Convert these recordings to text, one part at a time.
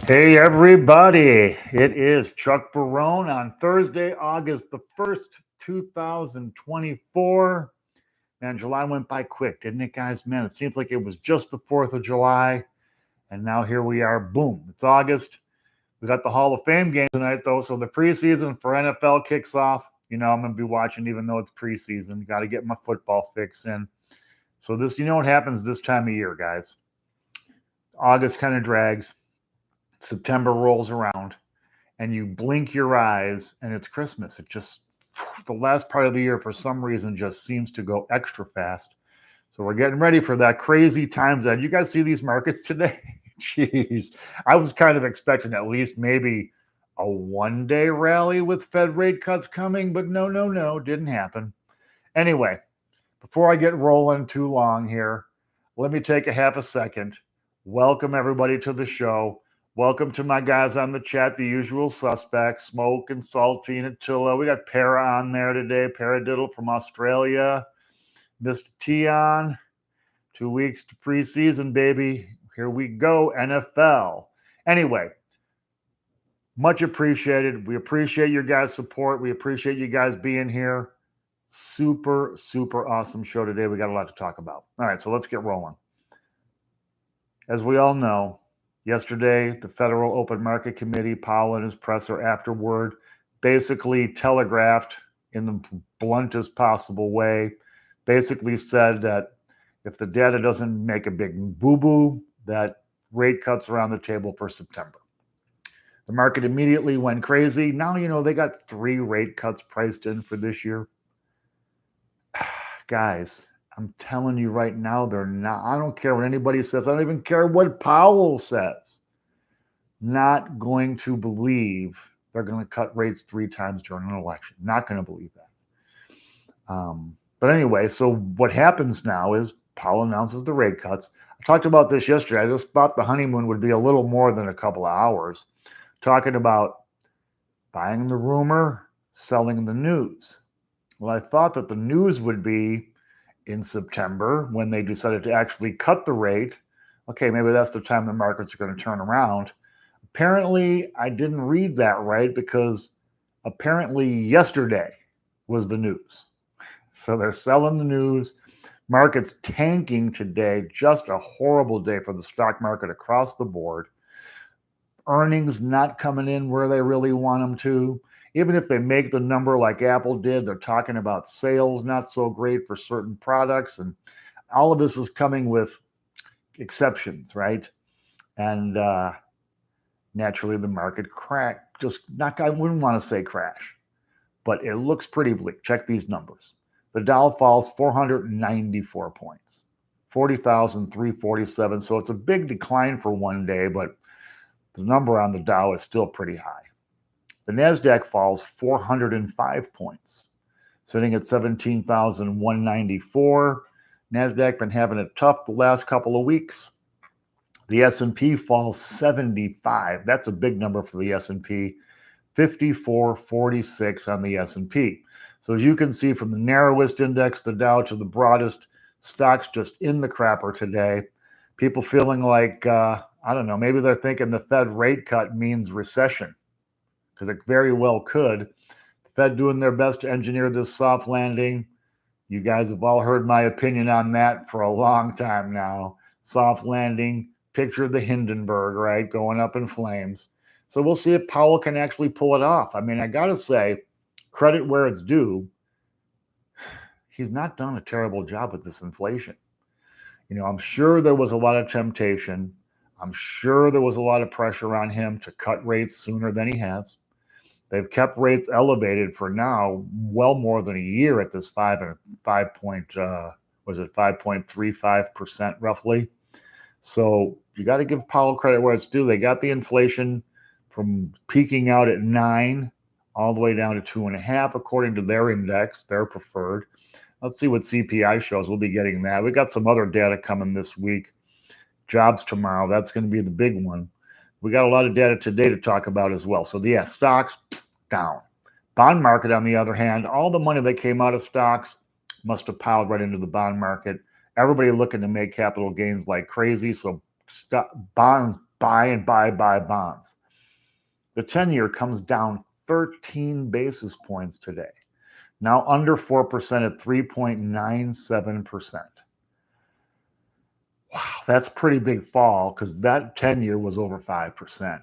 Hey everybody, it is Chuck Barone on Thursday, August the 1st, 2024. Man, July went by quick, didn't it, guys? Man, it seems like it was just the 4th of July, and now here we are. Boom, it's August. We got the Hall of Fame game tonight, though, so the preseason for NFL kicks off. I'm going to be watching even though it's preseason. Got to get my football fix in. So what happens this time of year, guys? August kind of drags. September rolls around and you blink your eyes and it's Christmas. It just, the last part of the year for some reason just seems to go extra fast. So we're getting ready for that crazy times that you guys see these markets today. Jeez, I was kind of expecting at least maybe a 1 day rally with Fed rate cuts coming, but no, didn't happen. Anyway, before I get rolling too long here, let me take a half a second. Welcome everybody to the show. Welcome to my guys on the chat, the usual suspects, Smoke and Saltine and Attila. We got Para on there today, Paradiddle from Australia, Mr. Tion. 2 weeks to preseason, baby. Here we go, NFL. Anyway, much appreciated. We appreciate your guys' support. We appreciate you guys being here. Super awesome show today. We got a lot to talk about. All right, so let's get rolling. As we all know, yesterday, the Federal Open Market Committee, Powell and his presser afterward, basically telegraphed in the bluntest possible way, basically said that if the data doesn't make a big boo-boo, that rate cuts are on the table for September. The market immediately went crazy. Now, they got 3 rate cuts priced in for this year. Guys, I'm telling you right now, they're not. I don't care what anybody says. I don't even care what Powell says. Not going to believe they're going to cut rates 3 times during an election. Not going to believe that. But anyway, so what happens now is Powell announces the rate cuts. I talked about this yesterday. I just thought the honeymoon would be a little more than a couple of hours. Talking about buying the rumor, selling the news. Well, I thought that the news would be in September when they decided to actually cut the rate. Okay, maybe that's the time the markets are going to turn around. Apparently, I didn't read that right because apparently yesterday was the news. So they're selling the news. Markets tanking today. Just a horrible day for the stock market across the board. Earnings not coming in where they really want them to. Even if they make the number like Apple did, they're talking about sales not so great for certain products. And all of this is coming with exceptions, right? And naturally, the market cracked. I wouldn't want to say crash, but it looks pretty bleak. Check these numbers. The Dow falls 494 points, 40,347. So it's a big decline for one day, but the number on the Dow is still pretty high. The NASDAQ falls 405 points, sitting at 17,194. NASDAQ been having it tough the last couple of weeks. The S&P falls 75. That's a big number for the S&P. 5446 on the S&P. So as you can see from the narrowest index, the Dow, to the broadest, stocks just in the crapper today. People feeling like, I don't know, maybe they're thinking the Fed rate cut means recession, because it very well could. The Fed doing their best to engineer this soft landing. You guys have all heard my opinion on that for a long time now. Soft landing, picture the Hindenburg, right, going up in flames. So we'll see if Powell can actually pull it off. I mean, I got to say, credit where it's due. He's not done a terrible job with this inflation. I'm sure there was a lot of temptation. I'm sure there was a lot of pressure on him to cut rates sooner than he has. They've kept rates elevated for now well more than a year at this 5.35% roughly. So you got to give Powell credit where it's due. They got the inflation from peaking out at 9 all the way down to 2.5 according to their index, their preferred. Let's see what CPI shows. We'll be getting that. We got some other data coming this week. Jobs tomorrow. That's going to be the big one. We got a lot of data today to talk about as well. So yeah, stocks down. Bond market, on the other hand, all the money that came out of stocks must have piled right into the bond market. Everybody looking to make capital gains like crazy. So bond buy and buy bonds. The 10-year comes down 13 basis points today. Now under 4% at 3.97%. Wow, that's a pretty big fall because that 10-year was over 5%.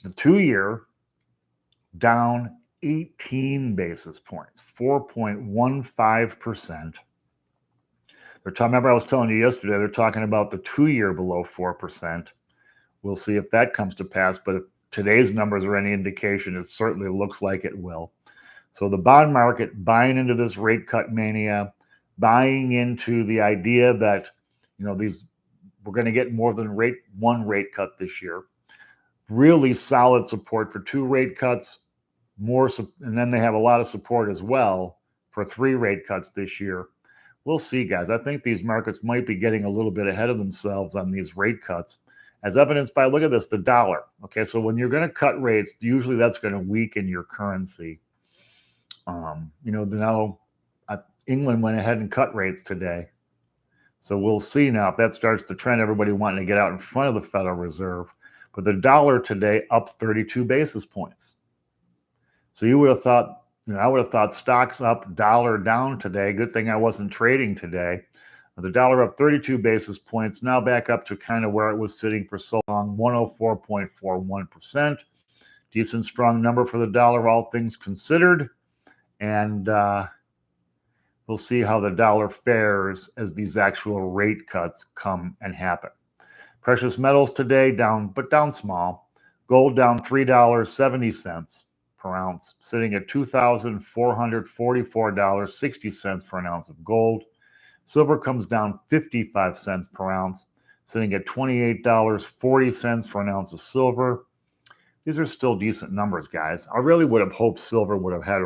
The 2-year down 18 basis points, 4.15%. Remember I was telling you yesterday, they're talking about the 2-year below 4%. We'll see if that comes to pass, but if today's numbers are any indication, it certainly looks like it will. So the bond market buying into this rate cut mania, buying into the idea that, we're going to get more than one rate cut this year. Really solid support for 2 rate cuts, and then they have a lot of support as well for 3 rate cuts this year. We'll see, guys. I think these markets might be getting a little bit ahead of themselves on these rate cuts, as evidenced by, look at this, the dollar. Okay, so when you're going to cut rates, usually that's going to weaken your currency. Now England went ahead and cut rates today. So we'll see now if that starts to trend, everybody wanting to get out in front of the Federal Reserve. But the dollar today up 32 basis points. So you would have thought, I would have thought stocks up, dollar down today. Good thing I wasn't trading today. The dollar up 32 basis points, now back up to kind of where it was sitting for so long, 104.41%. Decent, strong number for the dollar, all things considered. And we'll see how the dollar fares as these actual rate cuts come and happen. Precious metals today down, but down small. Gold down $3.70 per ounce, sitting at $2,444.60 for an ounce of gold. Silver comes down 55 cents per ounce, sitting at $28.40 for an ounce of silver. These are still decent numbers, guys. I really would have hoped silver would have had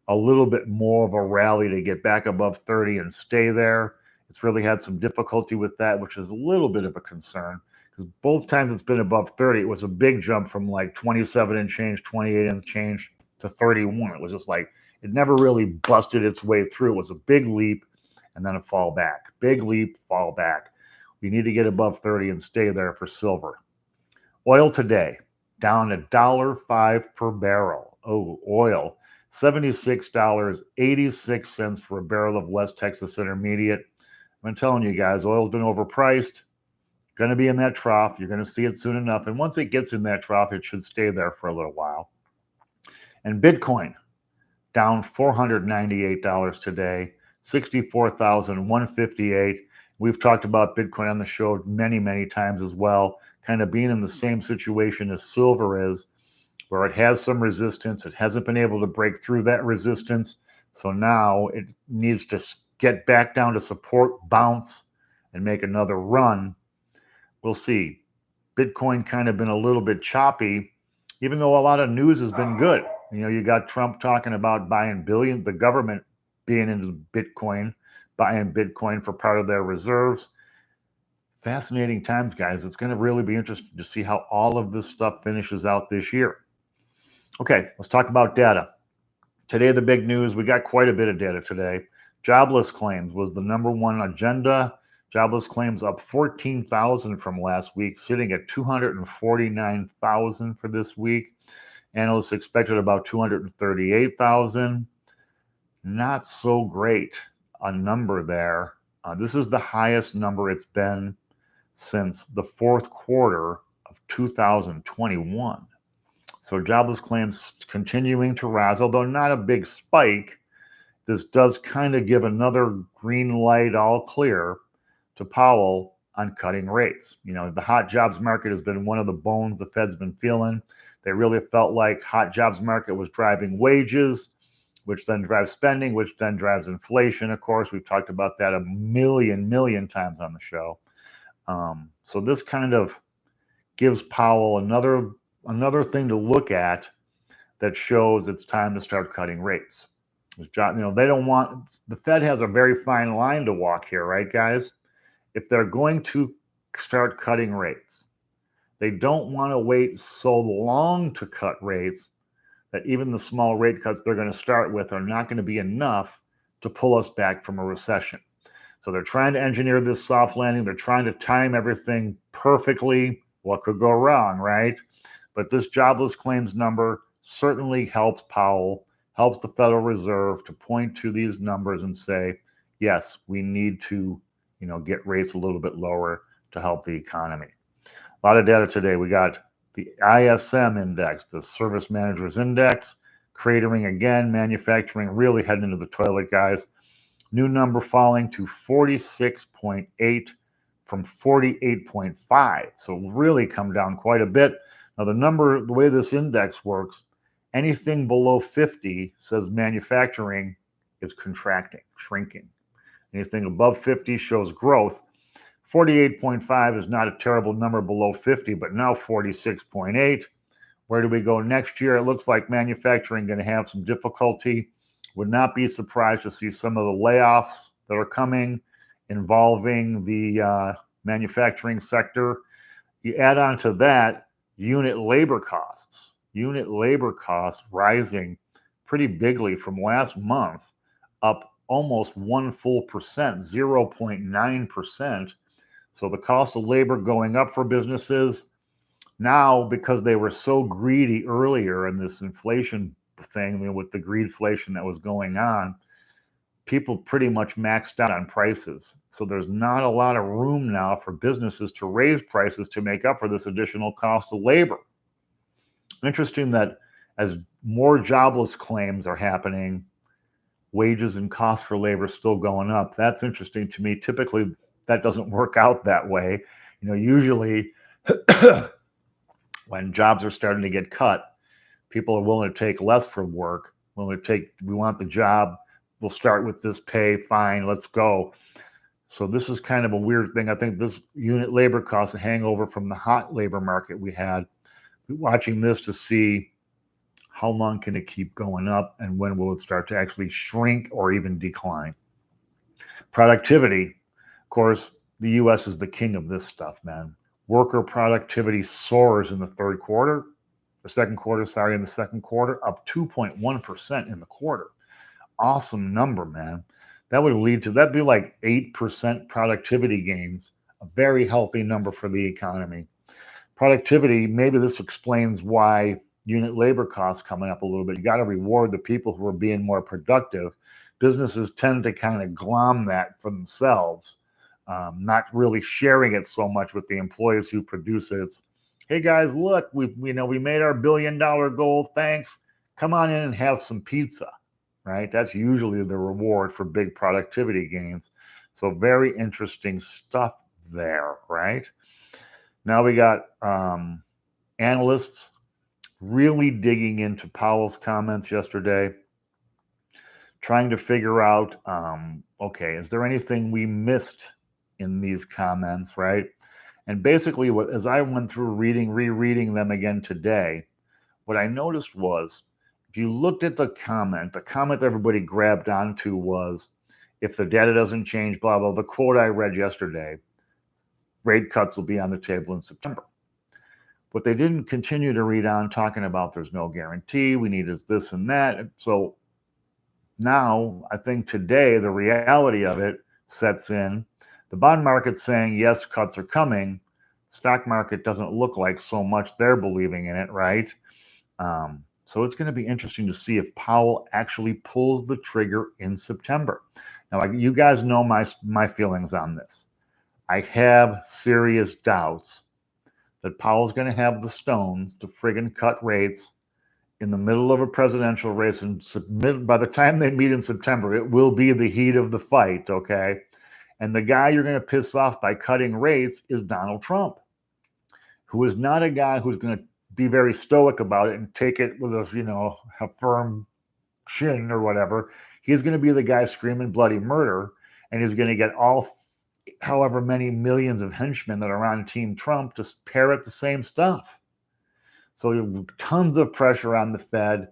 a little bit more of a rally to get back above 30 and stay there. It's really had some difficulty with that, which is a little bit of a concern, because both times it's been above 30, it was a big jump from like 27 and change, 28 and change to 31. It was just like, it never really busted its way through. It was a big leap and then a fall back. Big leap, fall back. We need to get above 30 and stay there for silver. Oil today, down $1.05 per barrel. Oh, oil. $76.86 for a barrel of West Texas Intermediate. I'm telling you guys, oil's been overpriced. Going to be in that trough. You're going to see it soon enough. And once it gets in that trough, it should stay there for a little while. And Bitcoin, down $498 today, $64,158. We've talked about Bitcoin on the show many, many times as well, kind of being in the same situation as silver is, where it has some resistance. It hasn't been able to break through that resistance. So now it needs to get back down to support, bounce, and make another run. We'll see. Bitcoin kind of been a little bit choppy, even though a lot of news has been good. You got Trump talking about the government being into Bitcoin, buying Bitcoin for part of their reserves. Fascinating times, guys. It's going to really be interesting to see how all of this stuff finishes out this year. Okay, let's talk about data. Today, the big news, we got quite a bit of data today. Jobless claims was the number one agenda. Jobless claims up 14,000 from last week, sitting at 249,000 for this week. Analysts expected about 238,000. Not so great a number there. This is the highest number it's been since the fourth quarter of 2021. So jobless claims continuing to rise, although not a big spike. This does kind of give another green light, all clear, to Powell on cutting rates. The hot jobs market has been one of the bones the Fed's been feeling. They really felt like hot jobs market was driving wages, which then drives spending, which then drives inflation. Of course, we've talked about that a million times on the show. So this kind of gives Powell another thing to look at that shows it's time to start cutting rates. They don't want, the Fed has a very fine line to walk here, right, guys? If they're going to start cutting rates, they don't want to wait so long to cut rates that even the small rate cuts they're going to start with are not going to be enough to pull us back from a recession. So they're trying to engineer this soft landing. They're trying to time everything perfectly What could go wrong, right? But this jobless claims number certainly helps Powell, helps the Federal Reserve to point to these numbers and say, yes, we need to, get rates a little bit lower to help the economy. A lot of data today. We got the ISM index, the Service Managers Index, cratering again, manufacturing really heading into the toilet, guys. New number falling to 46.8 from 48.5. So really come down quite a bit. Now the way this index works, anything below 50 says manufacturing is contracting, shrinking. Anything above 50 shows growth. 48.5 is not a terrible number below 50, but now 46.8. Where do we go next year? It looks like manufacturing going to have some difficulty. Would not be surprised to see some of the layoffs that are coming involving the manufacturing sector. You add on to that unit labor costs. Unit labor costs rising pretty bigly from last month, up almost 1 full percent, 0.9%. So the cost of labor going up for businesses now, because they were so greedy earlier in this inflation thing, with the greedflation that was going on, people pretty much maxed out on prices. So there's not a lot of room now for businesses to raise prices to make up for this additional cost of labor. Interesting that as more jobless claims are happening, wages and costs for labor still going up. That's interesting to me. Typically, that doesn't work out that way. Usually when jobs are starting to get cut, people are willing to take less for work. We want the job. We'll start with this pay. Fine, let's go. So this is kind of a weird thing. I think this unit labor cost, a hangover from the hot labor market we had. Watching this to see how long can it keep going up and when will it start to actually shrink or even decline. Productivity, of course, the U.S. is the king of this stuff, man. Worker productivity soars in the second quarter, up 2.1% in the quarter. Awesome number, man. That'd be like 8% productivity gains, a very healthy number for the economy. Productivity, maybe this explains why unit labor costs coming up a little bit. You got to reward the people who are being more productive. Businesses tend to kind of glom that for themselves, not really sharing it so much with the employees who produce it. It's, hey guys, look, we made our $1 billion goal. Thanks. Come on in and have some pizza, right? That's usually the reward for big productivity gains. So very interesting stuff there, right? Now we got analysts really digging into Powell's comments yesterday, trying to figure out, okay, is there anything we missed in these comments, right? And basically, as I went through rereading them again today, what I noticed was, if you looked at the comment that everybody grabbed onto was, if the data doesn't change, blah, blah, the quote I read yesterday, rate cuts will be on the table in September. But they didn't continue to read on talking about there's no guarantee, we need this and that. So now I think today the reality of it sets in. The bond market's saying, yes, cuts are coming. Stock market doesn't look like so much they're believing in it, right? So it's going to be interesting to see if Powell actually pulls the trigger in September. Now, you guys know my feelings on this. I have serious doubts that Powell's going to have the stones to friggin' cut rates in the middle of a presidential race. And by the time they meet in September, it will be the heat of the fight, okay? And the guy you're going to piss off by cutting rates is Donald Trump, who is not a guy who's going to be very stoic about it and take it with a firm chin or whatever. He's going to be the guy screaming bloody murder, and he's going to get all however many millions of henchmen that are on Team Trump to parrot the same stuff. So tons of pressure on the Fed.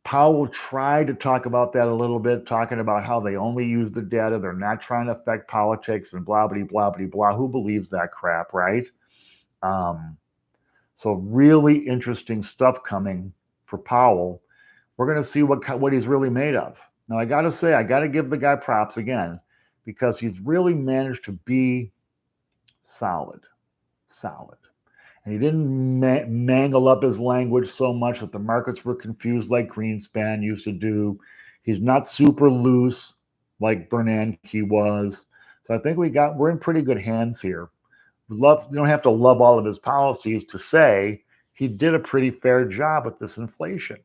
Powell tried to talk about that a little bit, talking about how they only use the data. They're not trying to affect politics and blah, blah, blah, blah, blah. Who believes that crap, right? So really interesting stuff coming for Powell. We're going to see what he's really made of. Now, I got to give the guy props again, because he's really managed to be solid. And he didn't mangle up his language so much that the markets were confused like Greenspan used to do. He's not super loose like Bernanke was. So I think we're in pretty good hands here. You don't have to love all of his policies to say he did a pretty fair job with this inflation.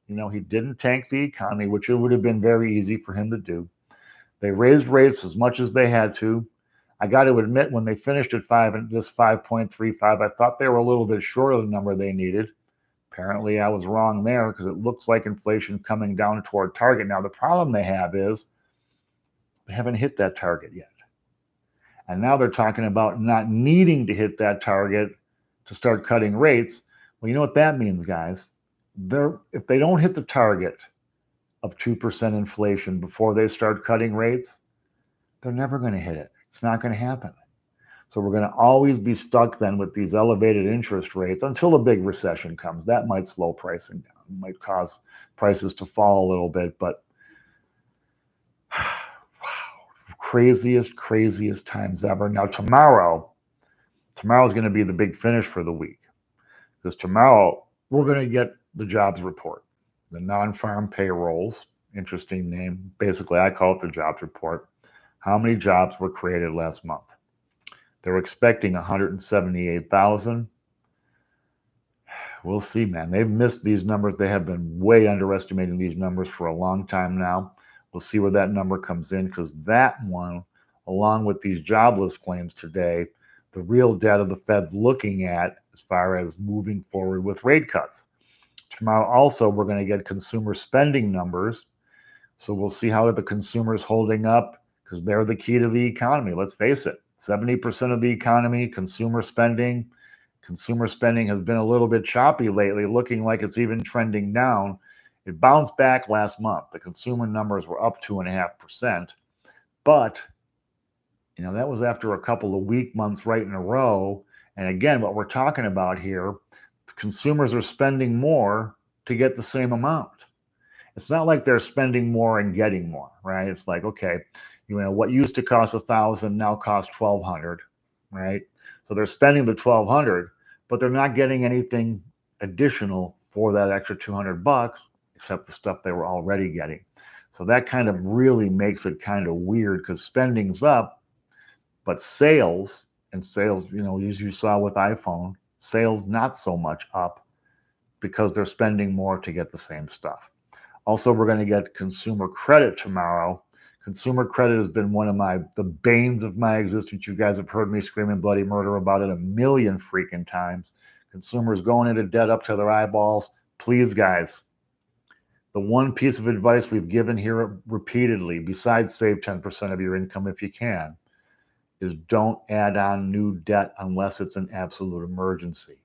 He didn't tank the economy, which it would have been very easy for him to do. They raised rates as much as they had to. I got to admit, when they finished at 5.35, I thought they were a little bit short of the number they needed. Apparently, I was wrong there because it looks like inflation coming down toward target. Now, the problem they have is they haven't hit that target yet. And now they're talking about not needing to hit that target to start cutting rates. Well, you know what that means, guys? If they don't hit the target of 2% inflation before they start cutting rates, they're never going to hit it. It's not going to happen. So we're going to always be stuck then with these elevated interest rates until a big recession comes. That might slow pricing down. It might cause prices to fall a little bit, but wow, craziest times ever. Now tomorrow's going to be the big finish for the week, because tomorrow we're going to get the jobs report, the non-farm payrolls. Interesting name. Basically, I call it the jobs report. How many jobs were created last month? They're expecting 178,000. We'll see, man. They've missed these numbers. They have been way underestimating these numbers for a long time now. We'll see where that number comes in, because that one, along with these jobless claims today, the real data the Fed's looking at as far as moving forward with rate cuts. Tomorrow also, we're going to get consumer spending numbers. So we'll see how the consumer's holding up, because they're the key to the economy. Let's face it, 70% of the economy, consumer spending. Consumer spending has been a little bit choppy lately, looking like it's even trending down. It bounced back last month. The consumer numbers were up 2.5%. But, that was after a couple of weak months right in a row. And again, what we're talking about here, consumers are spending more to get the same amount. It's not like they're spending more and getting more, right? It's like, okay, what used to cost $1,000 now costs $1,200, right? So they're spending the $1,200, but they're not getting anything additional for that extra $200 except the stuff they were already getting. So that kind of really makes it kind of weird, because spending's up, but sales, as you saw with iPhone, sales not so much up, because they're spending more to get the same stuff. Also, we're going to get consumer credit tomorrow. Consumer credit has been one of the banes of my existence. You guys have heard me screaming bloody murder about it a million freaking times. Consumers going into debt up to their eyeballs. Please, guys, the one piece of advice we've given here repeatedly, besides save 10% of your income if you can, is don't add on new debt unless it's an absolute emergency.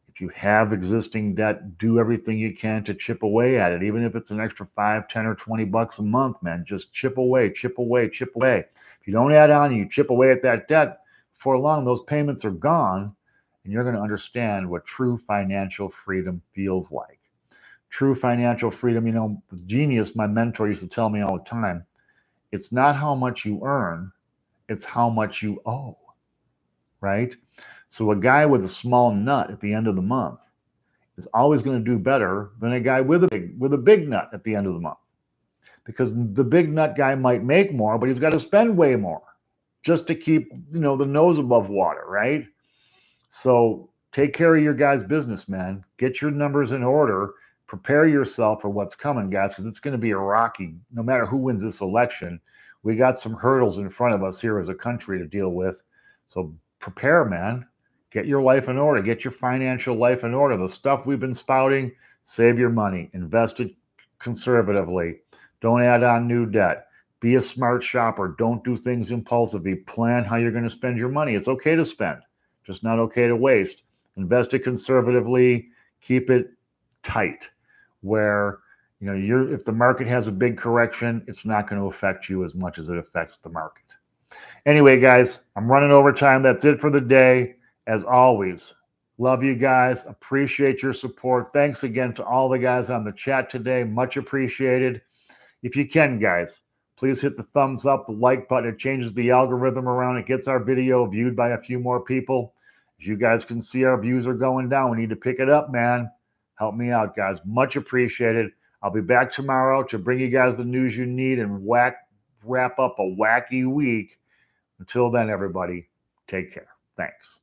If you have existing debt, do everything you can to chip away at it, even if it's an extra $5, $10, or $20 a month, man. Just chip away. If you don't add on, you chip away at that debt, before long, those payments are gone, and you're going to understand what true financial freedom feels like. True financial freedom, the genius, my mentor, used to tell me all the time, it's not how much you earn, it's how much you owe, right? So a guy with a small nut at the end of the month is always going to do better than a guy with a big nut at the end of the month, because the big nut guy might make more, but he's got to spend way more just to keep the nose above water, right? So take care of your guys' business, man. Get your numbers in order. Prepare yourself for what's coming, guys, because it's going to be a rocky. No matter who wins this election, we got some hurdles in front of us here as a country to deal with. So prepare, man. Get your life in order. Get your financial life in order. The stuff we've been spouting, save your money. Invest it conservatively. Don't add on new debt. Be a smart shopper. Don't do things impulsively. Plan how you're going to spend your money. It's okay to spend, just not okay to waste. Invest it conservatively. Keep it tight, where if the market has a big correction, it's not going to affect you as much as it affects the market. Anyway, guys, I'm running over time. That's it for the day. As always, love you guys. Appreciate your support. Thanks again to all the guys on the chat today. Much appreciated. If you can, guys, please hit the thumbs up, the like button. It changes the algorithm around. It gets our video viewed by a few more people. As you guys can see, our views are going down. We need to pick it up, man. Help me out, guys. Much appreciated. I'll be back tomorrow to bring you guys the news you need and wrap up a wacky week. Until then, everybody, take care. Thanks.